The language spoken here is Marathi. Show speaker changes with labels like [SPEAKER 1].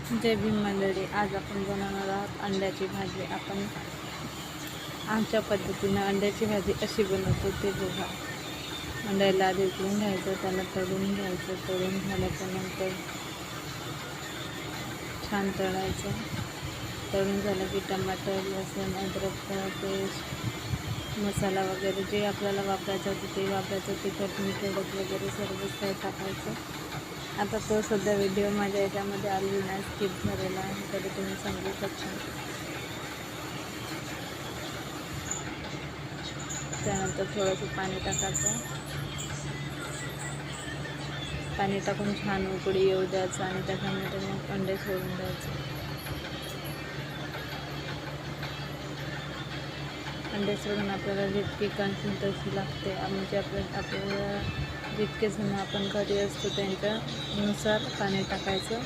[SPEAKER 1] जय भीम मंडळी, आज आपण बनवणार आहोत अंड्याची भाजी। आपण आमच्या पद्धतीनं अंड्याची भाजी अशी बनवतो ते बघा। अंड्याला आधी उकळून घ्यायचं, त्याला तळून घ्यायचं। तळून झाल्याच्यानंतर छान तळायचं। तळून झालं की टमाटर, लसूण, अद्रकचा पेस्ट, मसाला वगैरे जे आपल्याला वापरायचं होतं ते वापरायचं। तिखट, मीठ, हळद वगैरे सर्व काही टाकायचं। आता तो सध्या व्हिडिओ माझ्या याच्यामध्ये आलेला नाही, स्किप झालेला आहे, तरी तुम्ही समजू शकता। त्यानंतर थोडंसं पाणी टाकायचं। पाणी टाकून छान उकळी येऊ द्यायचं आणि त्याच्यामध्ये मग अंडे सोडून द्यायचे। अंडे सोडून आपल्याला जितकी कन्सिस्टन्सी लागते, म्हणजे आपल्याला जितके जण आपण घरी असतो त्यांच्यानुसार पाणी टाकायचं।